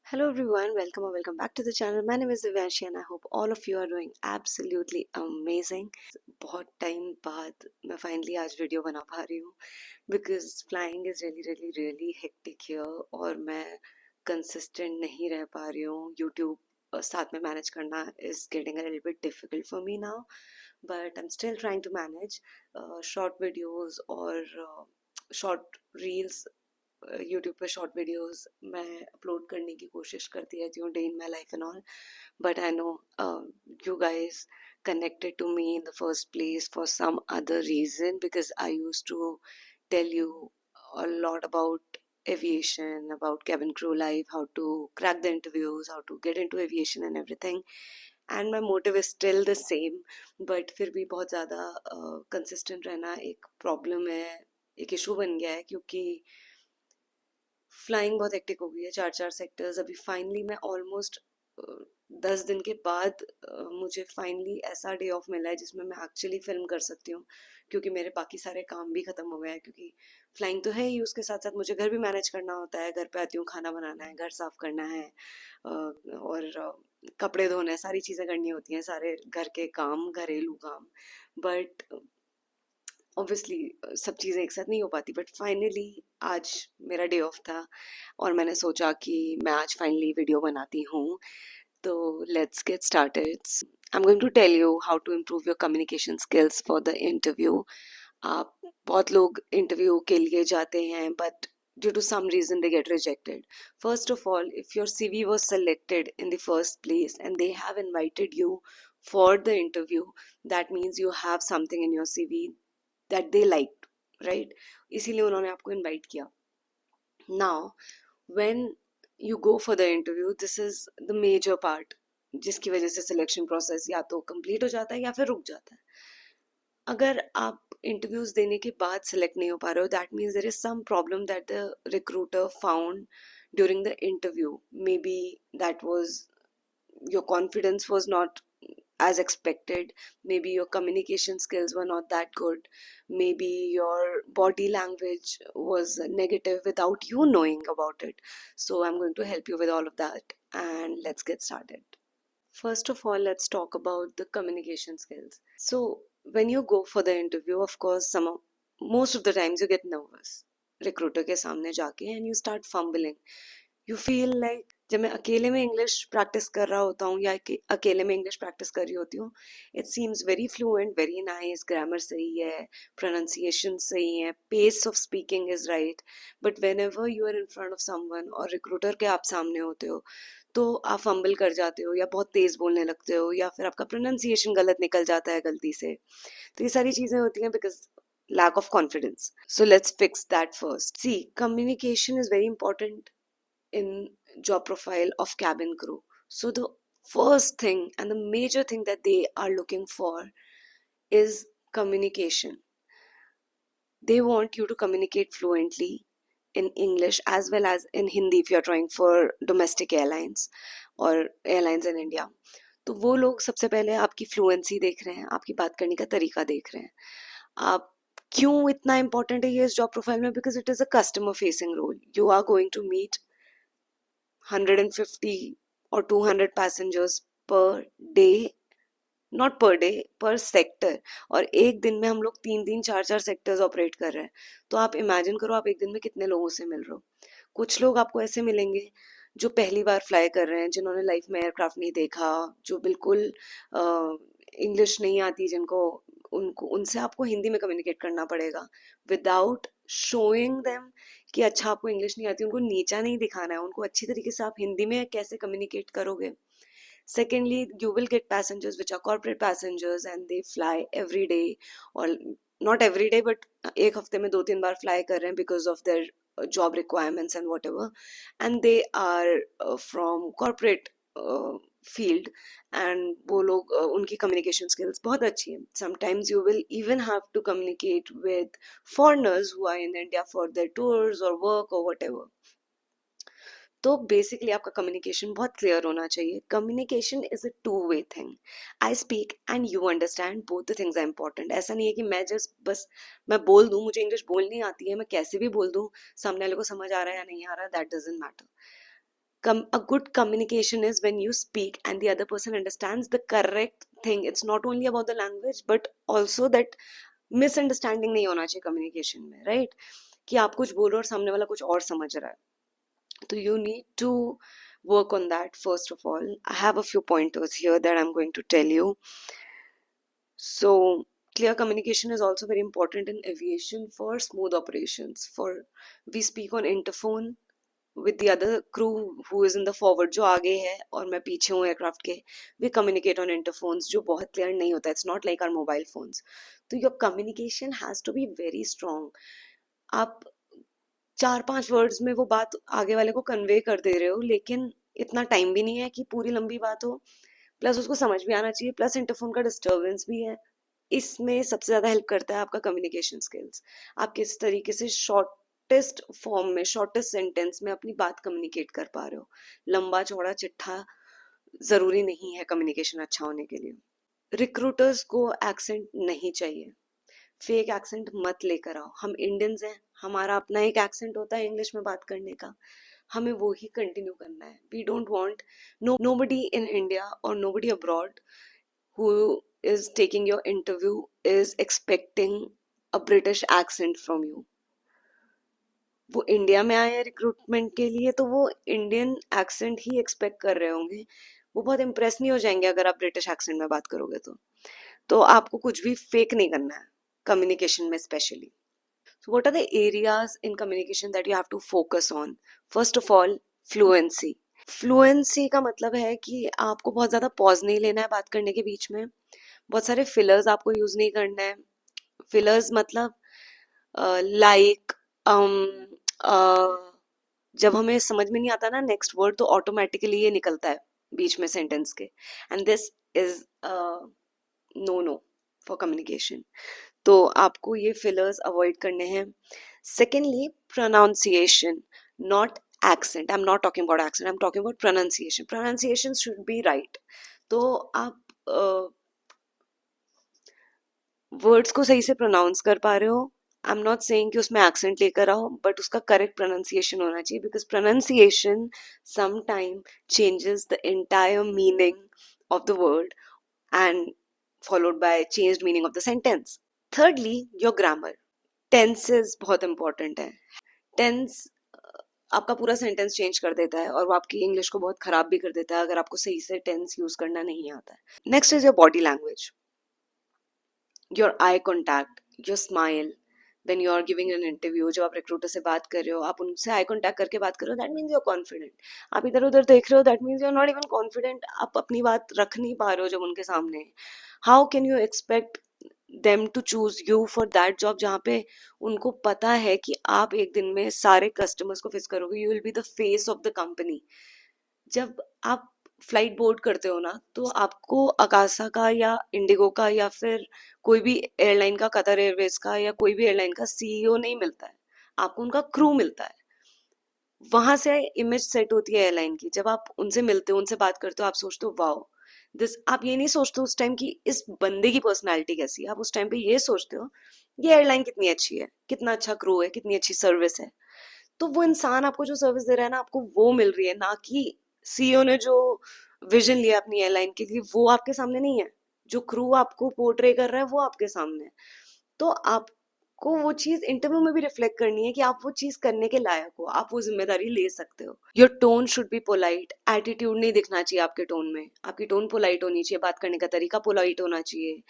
Hello everyone, welcome or welcome back to the channel. My name is Divyanshi and I hope all of you are doing absolutely amazing. बहुत time बाद मैं finally आज video बना पा रही हूँ because flying is really hectic here और मैं consistent नहीं रह पा रही हूँ. YouTube साथ में manage करना is getting a little bit difficult for me now, but I'm still trying to manage short videos और short reels. यूट्यूब पे शॉर्ट वीडियोस मैं अपलोड करने की कोशिश करती रहती हूँ day in my life and all. But I know you guys connected to me in the first place for some other reason because I used to tell you a lot about aviation, about cabin crew life, how to crack the interviews, how to get into aviation and everything. And my motive is still the same, but फिर भी बहुत ज़्यादा consistent रहना एक problem है, एक issue बन गया है क्योंकि फ्लाइंग बहुत हेक्टिक हो गई है. 4 सेक्टर्स. अभी फाइनली मैं ऑलमोस्ट 10 दिन के बाद मुझे फाइनली ऐसा डे ऑफ मिला है जिसमें मैं एक्चुअली फिल्म कर सकती हूँ क्योंकि मेरे बाकी सारे काम भी ख़त्म हो गए हैं. क्योंकि फ्लाइंग तो है ही, उसके साथ साथ मुझे घर भी मैनेज करना होता है. घर पे आती हूँ, खाना बनाना है, घर साफ करना है और कपड़े धोना है, सारी चीज़ें करनी होती हैं, सारे घर के काम, घरेलू काम. बट ऑब्वियसली सब चीज़ें एक साथ नहीं हो पाती. बट फाइनली आज मेरा डे ऑफ था और मैंने सोचा कि मैं आज फाइनली वीडियो बनाती हूँ. तो let's get started. I am going to tell you how to improve your communication skills for the interview. आप बहुत लोग इंटरव्यू के लिए जाते हैं but due to some reason they get rejected. First of all, if your CV was selected in the first place and they have invited you for the interview, that means you have something in your CV that they liked, right? इसीलिए उन्होंने आपको invite किया. Now, when you go for the interview, this is the major part जिसकी वजह से selection process या तो complete हो जाता है या फिर रुक जाता है. अगर आप इंटरव्यूज देने के बाद सेलेक्ट नहीं हो पा रहे हो, that means there is some problem that the recruiter found during the interview. Maybe that was your confidence was not as expected, maybe your communication skills were not that good, maybe your body language was negative without you knowing about it. So I'm going to help you with all of that and let's get started. First of all, let's talk about the communication skills. So when you go for the interview, of course, most of the times you get nervous. Recruiter के सामने जाके and you start fumbling. You feel like जब मैं अकेले में English practice कर रहा होता हूँ या अकेले में इंग्लिश प्रैक्टिस कर रही होती हूँ, it seems very fluent, very nice, grammar सही है, प्रोनाउंसिएशन सही है, pace of speaking is right. But whenever you are in front of someone और रिक्रूटर के आप सामने होते हो तो आप फंबल कर जाते हो या बहुत तेज बोलने लगते हो या फिर आपका प्रोनाउंसिएशन गलत निकल जाता है गलती से. तो ये सारी चीजें होती हैं because lack of confidence. So let's fix that first. See, communication is very important in job profile of cabin crew. So the first thing and the major thing that they are looking for is communication. They want you to communicate fluently in English as well as in Hindi if you're trying for domestic airlines or airlines in India. तो वो लोग सबसे पहले आपकी fluency देख रहे हैं, आपकी बात करने का तरीका देख रहे हैं. आप क्यों इतना इम्पोर्टेंट है ये इस जॉब प्रोफाइल में? Because it is a customer facing role. You are going to meet 150 or 200 passengers per day, not per day, per sector. और एक दिन में हम लोग 3-4 सेक्टर्स ऑपरेट कर रहे हैं. तो आप इमेजिन करो आप एक दिन में कितने लोगों से मिल रहे हो. कुछ लोग आपको ऐसे मिलेंगे जो पहली बार फ्लाई कर रहे हैं, जिन्होंने लाइफ में एयरक्राफ्ट नहीं देखा, जो बिल्कुल इंग्लिश नहीं आती, जिनको उनसे आपको हिंदी में कम्युनिकेट करना पड़ेगा विदाउट शोइंग देम कि अच्छा आपको इंग्लिश नहीं आती. उनको नीचा नहीं दिखाना है, उनको अच्छी तरीके से आप हिंदी में कैसे कम्युनिकेट करोगे. Secondly, you will get passengers which are corporate passengers and they fly every day, or not every day but एक हफ्ते में 2-3 बार fly कर रहे हैं because of their job requirements and whatever, and they are from corporate field and वो लोग उनकी communication skills बहुत अच्छी है. Sometimes you will even have to communicate with foreigners who are in India for their tours or work or whatever. तो basically आपका communication बहुत clear होना चाहिए. Communication is a two way thing. I speak and you understand, both the things are important. ऐसा नहीं है कि मैं जस्ट बस मैं बोल दूँ, मुझे इंग्लिश बोलनी आती है, मैं कैसे भी बोल दूँ, सामने वाले को समझ आ रहा है या नहीं आ रहा, that doesn't matter. A good communication is when you speak and the other person understands the correct thing. It's not only about the language but also that misunderstanding नहीं होना चाहिए कम्युनिकेशन में, राइट? कि आप कुछ बोल रहे हो और सामने वाला कुछ और समझ रहा है. तो you need to work on that. First of all, I have a few pointers here that I'm going to tell you. So clear communication is also very important in aviation for smooth operations. For we speak on interphone with the other crew who is in the forward, जो आगे है और मैं पीछे हूँ aircraft के. we communicate on interphones जो बहुत क्लियर नहीं होता. It's not like our mobile phones. तो your communication has to be very strong. आप 4-5 वर्ड्स में वो बात आगे वाले को कन्वे कर दे रहे हो, लेकिन इतना टाइम भी नहीं है कि पूरी लंबी बात हो, प्लस उसको समझ भी आना चाहिए, प्लस इंटरफोन का डिस्टर्बेंस भी है. इसमें सबसे ज़्यादा हेल्प करता है आपका कम्युनिकेशन स्किल्स. आप किस तरीके से शॉर्टेस्ट फॉर्म में, शॉर्टेस्ट सेंटेंस में अपनी बात कम्युनिकेट कर पा रहे हो. लंबा चौड़ा चिट्ठा ज़रूरी नहीं है कम्युनिकेशन अच्छा होने के लिए. रिक्रूटर्स को एक्सेंट नहीं चाहिए. फेक एक्सेंट मत लेकर आओ. हम इंडियंस हैं, हमारा अपना एक एक्सेंट होता है इंग्लिश में बात करने का, हमें वो ही कंटिन्यू करना है. We don't want nobody in India or nobody abroad who is taking your interview is expecting a British accent from you. वो इंडिया में आए हैं रिक्रूटमेंट के लिए तो वो इंडियन एक्सेंट ही एक्सपेक्ट कर रहे होंगे. वो बहुत इम्प्रेस नहीं हो जाएंगे अगर आप ब्रिटिश एक्सेंट में बात करोगे तो आपको कुछ भी फेक नहीं करना है communication में specially. So what are the areas in communication that you have to focus on? First of all, fluency. Fluency का मतलब है कि आपको बहुत ज़्यादा पॉज नहीं लेना है बात करने के बीच में. बहुत सारे फिलर्स आपको यूज़ नहीं करना है. फिलर्स मतलब लाइक जब हमें समझ में नहीं आता ना नेक्स्ट वर्ड तो ऑटोमेटिकली ये निकलता है बीच में सेंटेंस के, and this is no for communication. तो आपको ये फिलर्स अवॉइड करने हैं. Secondly, pronunciation, not accent. I'm not talking about accent, I'm talking about pronunciation. Pronunciation should be right. तो आप वर्ड्स को सही से प्रोनाउंस कर पा रहे हो. आई एम नॉट सेइंग कि उसमें एक्सेंट लेकर आओ, बट उसका करेक्ट प्रोनाउंसिएशन होना चाहिए, because pronunciation some time changes the entire meaning of the word and followed by changed meaning of the sentence. Thirdly, your grammar. Tenses बहुत important है. Tense आपका पूरा सेंटेंस चेंज कर देता है और वो आपकी इंग्लिश को बहुत खराब भी कर देता है अगर आपको सही से टेंस यूज करना नहीं आता है. Next is your body language, your eye contact, your smile. When you are giving an interview, जब आप रिक्रूटर से बात कर रहे हो, आप उनसे आई कॉन्टैक्ट करके बात कर रहे हो, that means you are confident. आप इधर उधर देख रहे हो, that means you are not even confident. आप अपनी बात रख नहीं पा रहे हो जब उनके सामने. How can you expect them to choose you for that job जहाँ पे उनको पता है कि आप एक दिन में सारे कस्टमर्स को फेस करोगे. You will be the face of the company. जब आप फ्लाइट बोर्ड करते हो ना तो आपको अकासा का या इंडिगो का या फिर कोई भी एयरलाइन का, कतर एयरवेज का या कोई भी एयरलाइन का सीईओ नहीं मिलता है, आपको उनका क्रू मिलता है. वहां से इमेज सेट होती है एयरलाइन की. जब आप उनसे मिलते हो, उनसे बात करते हो, आप सोचते हो वाओ दिस. आप ये नहीं सोचते उस टाइम कि इस बंदे की पर्सनालिटी कैसी है. आप उस टाइम पे ये सोचते हो ये एयरलाइन कितनी अच्छी है, कितना अच्छा क्रू है, कितनी अच्छी सर्विस है. तो वो इंसान आपको जो सर्विस दे रहा है ना, आपको वो मिल रही है, ना कि सीईओ ने जो विजन लिया अपनी एयरलाइन के लिए वो आपके सामने नहीं है. जो क्रू आपको पोर्ट्रे कर रहा है वो आपके सामने है. तो आपको वो चीज इंटरव्यू में भी रिफ्लेक्ट करनी है कि आप वो चीज करने के लायक हो, आप वो जिम्मेदारी ले सकते हो. Your tone should be polite. Attitude नहीं दिखना चाहिए आपके टोन में. आपकी टोन पोलाइट होनी चाहिए, बात करने का तरीका पोलाइट होना चाहिए.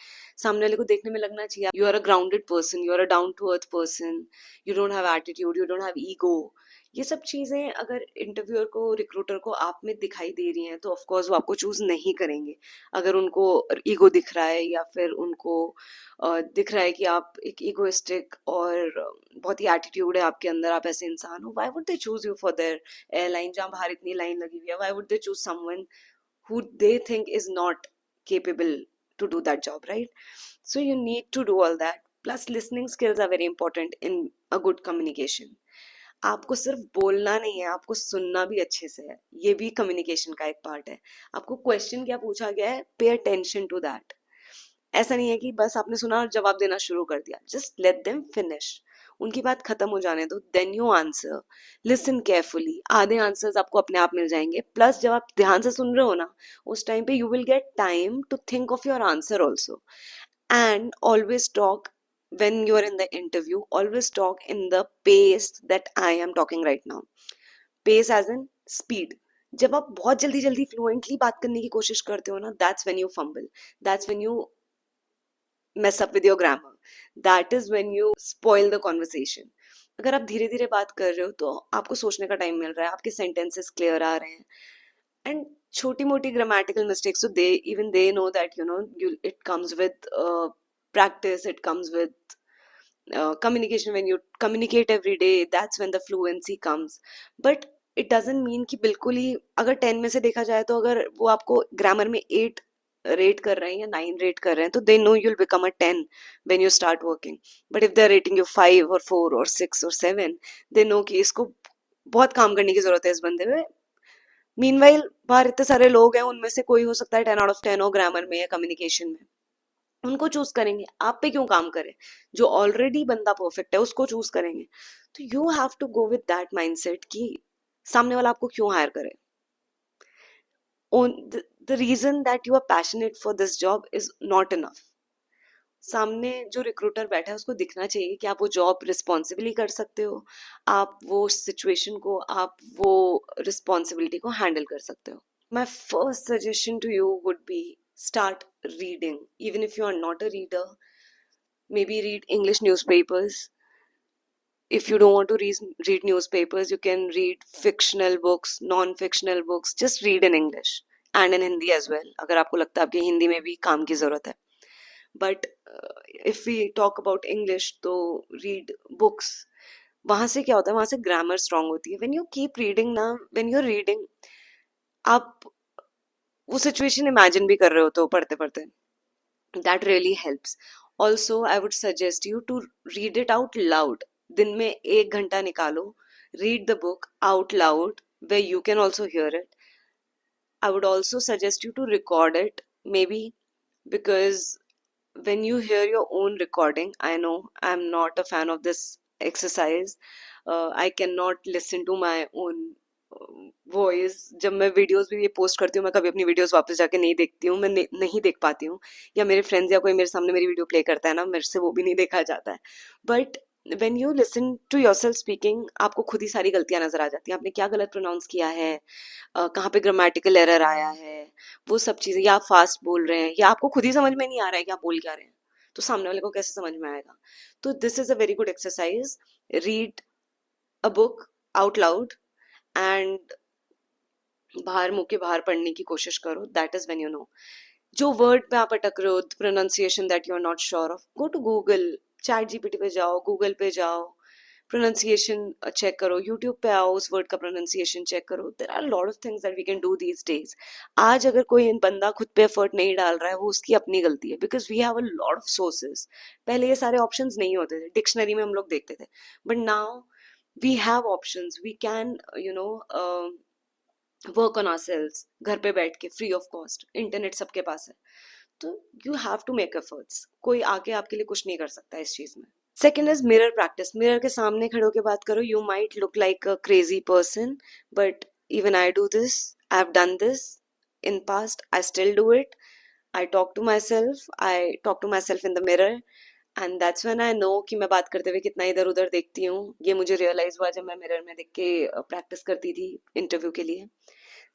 सामने वाले को देखने में लगना चाहिए you are a grounded person, you are a down to earth person, you don't have attitude, you don't have ego. ये सब चीजें अगर इंटरव्यूअर को, रिक्रूटर को आप में दिखाई दे रही हैं तो ऑफ कोर्स वो आपको चूज नहीं करेंगे. अगर उनको ईगो दिख रहा है या फिर उनको दिख रहा है कि आप एक इगोइस्टिक और बहुत ही एटीट्यूड है आपके अंदर, आप ऐसे इंसान हो, why would they choose you for their airline जहाँ बाहर इतनी लाइन लगी हुई है. Why would they choose someone who they think is not capable to do that job, right? So you need to do all that. Plus listening skills are very important in a good communication. आपको सिर्फ बोलना नहीं है, आपको सुनना भी अच्छे से है. ये भी कम्युनिकेशन का एक पार्ट है. आपको क्वेश्चन क्या पूछा गया है, पे अटेंशन टू दैट. ऐसा नहीं है कि बस आपने सुना और जवाब देना शुरू कर दिया. Just let them finish. उनकी बात खत्म हो जाने दो, then you answer, listen carefully. आधे आंसर्स आपको अपने आप मिल जाएंगे, प्लस जब आप ध्यान से सुन रहे हो ना, उस टाइम पे you will get time to think of your answer also. And always talk, when you are in the interview, always talk in the pace that I am talking right now. Pace as in speed. जब आप बहुत जल्दी जल्दी fluently बात करने की कोशिश करते हो ना, that's when you fumble, that's when you mess up with your grammar, that is when you spoil the conversation. अगर आप धीरे धीरे बात कर रहे हो तो आपको सोचने का टाइम मिल रहा है, आपके सेंटेंसेस क्लियर आ रहे हैं, एंड छोटी मोटी grammatical mistakes, so they even they know that it comes with practice, it comes with communication. When you communicate every day, that's when the fluency comes. But it doesn't mean कि बिल्कुल ही, अगर 10 में से देखा जाए तो अगर वो आपको ग्रामर में 8 रेट कर रहे हैं या 9 रेट कर रहे हैं, तो they know you'll become a 10 when you start working. But if they're rating you 5 or 4 or 6 or 7, they know कि इसको बहुत काम करने की जरूरत है इस बंदे में। मीनवाइल बाहर इतने सारे लोग हैं, उनमें से कोई हो सकता है 10 आउट ऑफ 10 हो ग्रामर में या कम्युनिकेशन में, उनको चूज करेंगे, आप पे क्यों काम करे? जो ऑलरेडी बंदा परफेक्ट है उसको चूज करेंगे। तो you have to go with that mindset कि सामने वाला आपको क्यों हायर करे। The reason that you are passionate for this job is not enough. सामने जो रिक्रूटर बैठा है उसको दिखना चाहिए कि आप वो जॉब रिस्पॉन्सिबली कर सकते हो, आप वो सिचुएशन को, आप वो रिस्पॉन्सिबिलिटी को हैंडल कर सकते हो। My first suggestion to you would be start reading. Even if you are not a reader, maybe read English newspapers. If you don't want to read newspapers, you can read fictional books, non-fictional books. Just read in English and in Hindi as well. अगर आपको लगता है आपकी हिंदी में भी काम की ज़रूरत है. But if we talk about English, तो read books. वहाँ से क्या होता है? वहाँ से grammar strong होती है. When you keep reading ना, when you're reading, आप वो सिचुएशन इमेजिन भी कर रहे हो तो पढ़ते पढ़ते, that really helps. Also I would suggest you to read it out loud. दिन में 1 घंटा निकालो, read the book out loud way you can also hear it. I would also suggest you to record it, maybe, because when you hear your own recording, I know I'm not a fan of this exercise. I cannot listen to my own voice. जब मैं videos भी ये post करती हूँ, मैं कभी अपनी videos वापस जाके नहीं देखती हूँ, मैं नहीं देख पाती हूँ, या मेरे फ्रेंड्स या कोई मेरे सामने मेरी वीडियो प्ले करता है ना, मेरे से वो भी नहीं देखा जाता है। But when you listen to yourself speaking, आपको खुद ही सारी गलतियां नजर आ जाती हैं, आपने क्या गलत प्रोनाउंस किया है, कहाँ पे ग्रामेटिकल एरर आया है, वो सब चीज़ें, या आप फास्ट बोल रहे हैं, या आपको खुद ही समझ में नहीं आ रहा है कि आप बोल क्या रहे हैं, तो सामने वाले को कैसे समझ में आएगा? तो this is a very good exercise. Read a book out loud and बाहर, मुंह के बाहर पढ़ने की कोशिश करो। That is when you know जो वर्ड पे आप अटक रहे हो, pronunciation that you are not sure of, go to Google, chat GPT पे जाओ, गूगल पे जाओ, प्रोनाउंसिएशन चेक करो, यूट्यूब पे आओ, उस वर्ड का प्रोनाउंसिएशन चेक करो। There are lot of things that we can do these days. आज अगर कोई बंदा खुद पे एफर्ट नहीं डाल रहा है, वो उसकी अपनी गलती है, because we have a lot of sources. पहले ये सारे ऑप्शंस नहीं होते थे, डिक्शनरी में हम लोग देखते थे, but now we have options, we can work on ourselves, घर पे बैठ के फ्री ऑफ कॉस्ट, इंटरनेट सबके पास है। तो you have to make efforts, कोई आके आपके लिए कुछ नहीं कर सकता इस चीज में। Second is mirror practice. Mirror के सामने खड़े होकर बात करो। You might look like a crazy person, but even I do this, I have done this in past, I still do it. I talk to myself, I talk to myself in the mirror, and that's when I know कि मैं बात करते हुए कितना इधर उधर देखती हूँ। ये मुझे रियलाइज हुआ जब मैं मिरर में देख के प्रैक्टिस करती थी इंटरव्यू के लिए।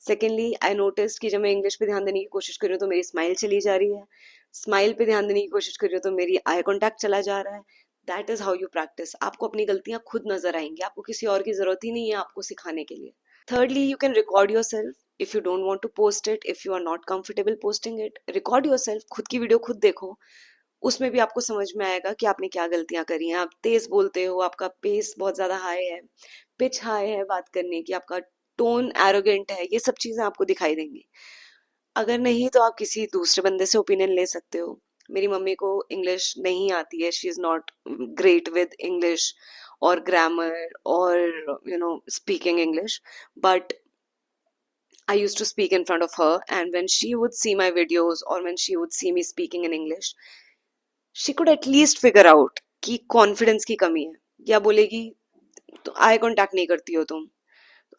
सेकेंडली आई नोटिस कि जब मैं इंग्लिश पे ध्यान देने की कोशिश कर रही हूँ तो मेरी स्माइल चली जा रही है, स्माइल पे ध्यान देने की कोशिश कर रही हूँ तो मेरी आई कॉन्टैक्ट चला जा रहा है। That is how you practice. आपको अपनी गलतियां खुद नजर आएंगी, आपको किसी और की जरूरत ही नहीं है आपको सिखाने के लिए। Thirdly, you can record yourself if you don't want to post it, if you are not comfortable posting it, record yourself. खुद की वीडियो खुद देखो, उसमें भी आपको समझ में आएगा कि आपने क्या गलतियां करी हैं। आप तेज बोलते हो, आपका पेस बहुत ज्यादा हाई है, पिच हाई है बात करने की, आपका टोन एरोगेंट है, ये सब चीजें आपको दिखाई देंगी। अगर नहीं तो आप किसी दूसरे बंदे से ओपिनियन ले सकते हो। मेरी मम्मी को इंग्लिश नहीं आती है, she is not great with English और ग्रामर और speaking English, but I used to speak in front of her, and when she would see my videos or when she would see me speaking in English, she could at least figure out कि confidence की कमी है। या बोलेगी तो eye contact नहीं करती हो तुम,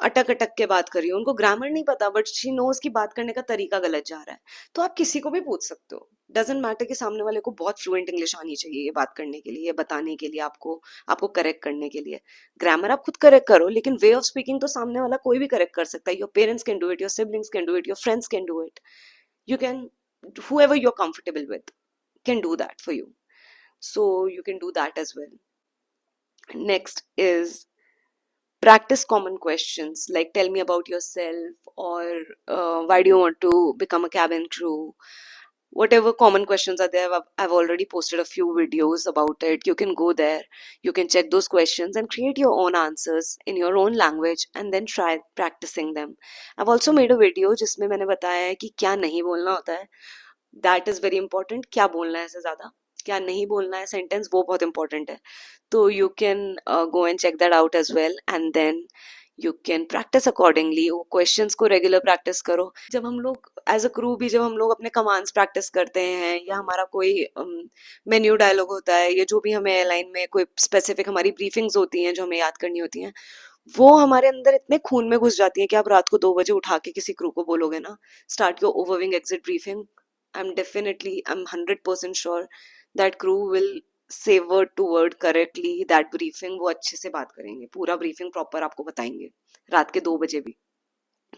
अटक अटक के बात कर रही हो। उनको ग्रामर नहीं पता बट शी नोज कि बात करने का तरीका गलत जा रहा है। तो आप किसी को भी पूछ सकते हो, डजेंट मैटर कि सामने वाले को बहुत फ्लुएंट इंग्लिश आनी चाहिए ये बात करने के लिए, ये बताने के लिए, आपको आपको करेक्ट करने के लिए। ग्रामर आप खुद करेक्ट करो, लेकिन वे ऑफ स्पीकिंग तो सामने वाला कोई भी करेक्ट कर सकता है। Your parents can do it, your siblings can do it, your friends can do it, you can, whoever you're comfortable with can do that for you, so you can do that as well. Next is practice common questions like tell me about yourself, or why do you want to become a cabin crew. Whatever common questions are there, I've already posted a few videos about it. You can go there, you can check those questions and create your own answers in your own language and then try practicing them. I've also made a video जिसमें मैंने बताया है कि क्या नहीं बोलना होता है, दैट इज वेरी इंपॉर्टेंट। क्या बोलना है, से ज्यादा क्या नहीं बोलना है सेंटेंस, वो बहुत इंपॉर्टेंट है। तो you can go and check that out as well, and then you can practice accordingly. वो क्वेश्चंस को रेगुलर प्रैक्टिस करो। जब हम लोग एज अ क्रू भी, जब हम लोग अपने कमांड्स प्रैक्टिस करते हैं, या हमारा कोई मेन्यू डायलॉग होता है, या जो भी हमें एयरलाइन में कोई स्पेसिफिक हमारी ब्रीफिंग्स होती हैं जो हमें याद करनी होती हैं, वो हमारे अंदर इतने खून में घुस जाती है कि आप रात को 2 बजे उठा के किसी क्रू को बोलोगे ना, start your overwing exit briefing, I'm 100% sure that crew will say word to word correctly that briefing। वो अच्छे से बात करेंगे, पूरा ब्रीफिंग प्रॉपर आपको बताएंगे, रात के 2 बजे भी,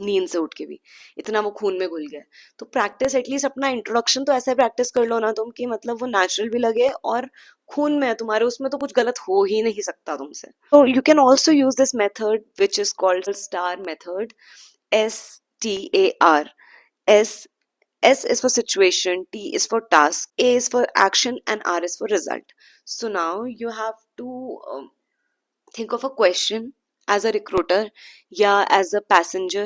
नींद से उठ के भी, इतना वो खून में घुल गया है। तो प्रैक्टिस एटलीस्ट अपना इंट्रोडक्शन तो ऐसे प्रैक्टिस कर लो ना तुम कि मतलब वो नेचुरल भी लगे और खून में है तुम्हारे, उसमें तो कुछ गलत हो ही नहीं सकता तुमसे। तो you can also use this method which is called star method, STAR। S is for situation, T is for task, A is for action, and R is for result. So now you have to think of a question as a recruiter या as a passenger।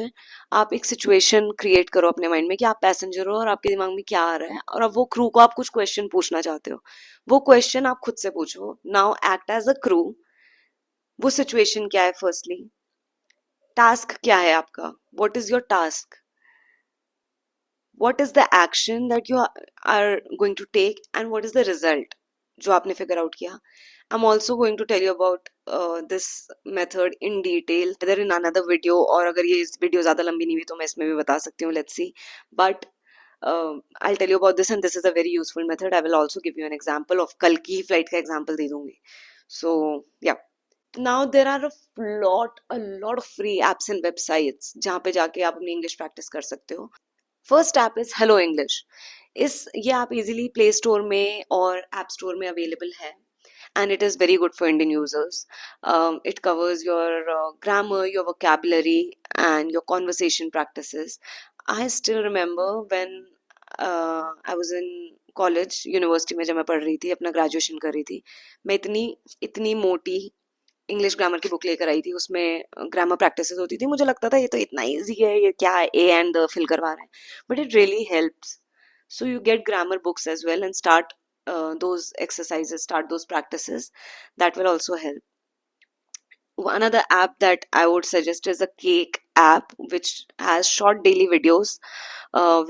आप एक situation create करो अपने mind में कि आप passenger हो और आपके दिमाग में क्या आ रहा है, और अब वो crew को आप कुछ question पूछना चाहते हो। वो question आप खुद से पूछो। Now act as a crew। वो situation क्या है firstly, task क्या है आपका, what is your task, what is the action that you are going to take, and what is the result जो आपने figure out किया। I'm also going to tell you about this method in detail either in another video, और अगर ये इस video ज़्यादा लंबी नहीं हुई तो मैं इसमें भी बता सकती हूँ, let's see। But I'll tell you about this, and this is a very useful method. I will also give you an example of कल की flight का example दे दूँगी। So yeah, now there are a lot of free apps and websites जहाँ पे जाके आप अपनी English practice कर सकते हो। First app is hello English. ये ऐप इजीली प्ले स्टोर में और ऐप स्टोर में अवेलेबल है, and it is very good for Indian users. It covers your grammar, your vocabulary, and your conversation practices. I still remember when I was in college, university में जब मैं पढ़ रही थी, अपना ग्रेजुएशन कर रही थी, मैं इतनी इतनी मोटी इंग्लिश ग्रामर की बुक लेकर आई थी, उसमें ग्रामर प्रैक्टिसेस होती थी। मुझे लगता था ये तो इतना इजी है, ये क्या है, ए एंड द फिल करवा रहे हैं, but it really helps. So you get grammar books as well and start those exercises, start those practices. That will also help. Another app that I would suggest is a Cake app, which has short daily videos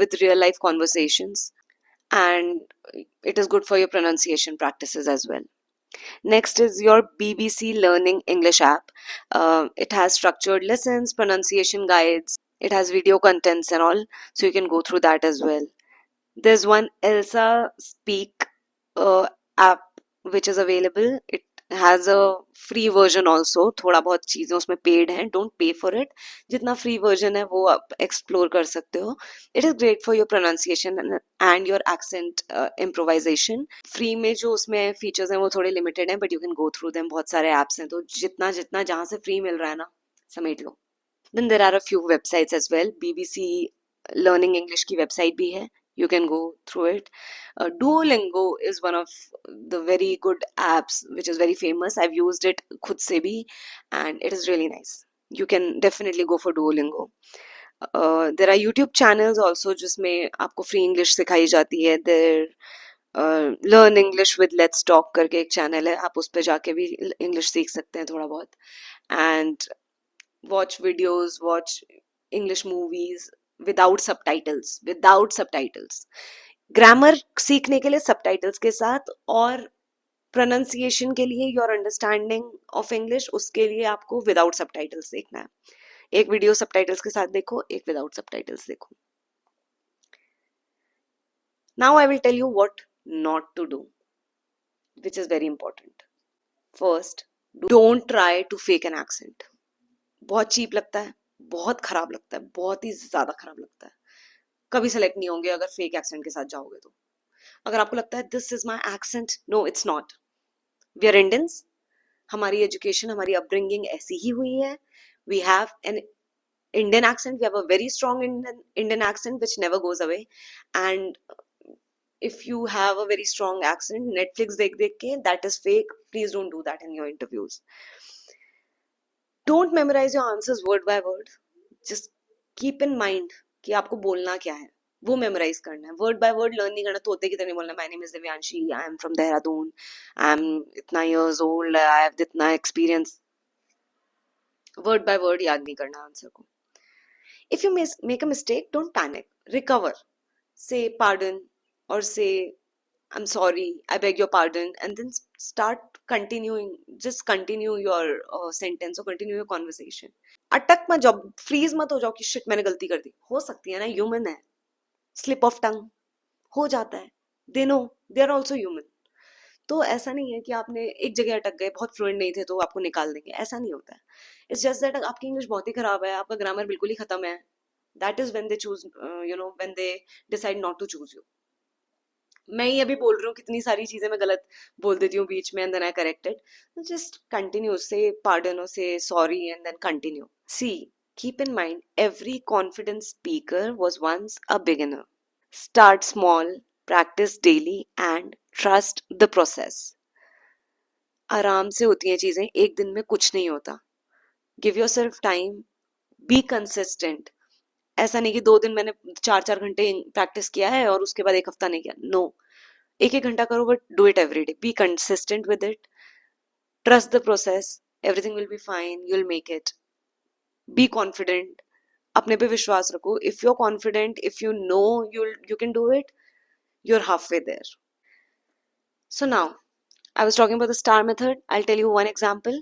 with real life conversations, and it is good for your pronunciation practices as well. Next is your BBC Learning English app. It has structured lessons, pronunciation guides, it has video contents and all, so you can go through that as well. There's one Elsa Speak app which is available. It has a free version also. थोड़ा बहुत चीज़ें उसमें paid हैं, don't pay for it. जितना free version है वो आप explore कर सकते हो. It is great for your pronunciation and your accent improvisation. Free में जो उसमें features हैं वो थोड़े limited हैं, but you can go through them. बहुत सारे apps हैं, तो जितना जितना जहाँ से free मिल रहा है ना, समेट लो. Then there are a few websites as well. BBC Learning English की website भी है. You can go through it. Duolingo is one of the very good apps which is very famous. I've used it खुद से भी, and it is really nice. You can definitely go for Duolingo. There are YouTube channels also जिसमें आपको free English सिखाई जाती है. There Learn English with Let's Talk करके एक channel है, आप उस पे जाके भी English सीख सकते हैं थोड़ा बहुत. And watch videos, watch English movies without subtitles. Grammar सीखने के लिए सबटाइटल्स के साथ, और प्रोनाउंसिएशन के लिए, योर अंडरस्टैंडिंग ऑफ इंग्लिश, उसके लिए आपको विदाउट सबटाइटल्स देखना है। एक वीडियो सबटाइटल्स के साथ देखो, एक विदाउट सबटाइटल्स देखो। Now I will tell you what not to do, which is very important. First, don't try to fake an accent. बहुत चीप लगता है, बहुत खराब लगता है, बहुत ही ज्यादा खराब लगता है। कभी सेलेक्ट नहीं होंगे अगर फेक एक्सेंट के साथ जाओगे तो। अगर आपको लगता है this is my accent, no it's not. We are Indians, हमारी एजुकेशन, हमारी अपब्रिंगिंग ऐसी ही हुई है। We have an Indian accent, we have a very strong Indian accent which never goes away. And if you have a very strong accent, Netflix देख देख के, that is fake. Please don't do that in your interviews. Don't memorize your answers word by word. Just keep in mind कि आपको बोलना क्या है, वो memorise करना है। वर्ड बाय वर्ड लर्न नहीं करना, तोते की तरह नहीं बोलना my name is Divyanshi, I am from Dehradun, I am इतना इयर्स ओल्ड, आई हैव इतना एक्सपीरियंस। वर्ड बाय वर्ड याद नहीं करना आंसर को। If you make a mistake, don't panic. Recover. Say pardon or say I'm sorry, I beg your pardon, and then start continuing. Just continue your sentence or continue your conversation. अटक मत जाओ, freeze मत हो जाओ कि shit मैंने गलती कर दी। हो सकती है ना, ह्यूमन है, स्लिप ऑफ टंग हो जाता है। They know they are also human. तो ऐसा नहीं है कि आपने एक जगह अटक गए, बहुत फ्लुएंट नहीं थे तो आपको निकाल देंगे, ऐसा नहीं होता है। इट्स जस्ट दैट आपकी इंग्लिश बहुत ही खराब है, आपका ग्रामर बिल्कुल ही खत्म है। That is when they choose, when they decide not to choose you. मैं ही अभी बोल रही हूँ, कितनी सारी चीजें मैं गलत बोल देती हूँ बीच में, and then I corrected. Just continue, say pardon, say sorry, and then continue. See, keep in mind, every confident speaker was once a beginner. Start small, practice daily, and trust the process. आराम से होती हैं चीजें, एक दिन में कुछ नहीं होता। Give your self time, be consistent. ऐसा नहीं कि 2 दिन मैंने 4-4 घंटे प्रैक्टिस किया है और उसके बाद एक हफ्ता नहीं किया। नो, एक घंटा करो, but do it every day. Be consistent with it, trust the process, everything will be fine, you will make it. Be confident, अपने पे विश्वास रखो। If you are confident, if you know you can do it, you are half way there. So now, I was talking about the STAR method. I'll tell you one example.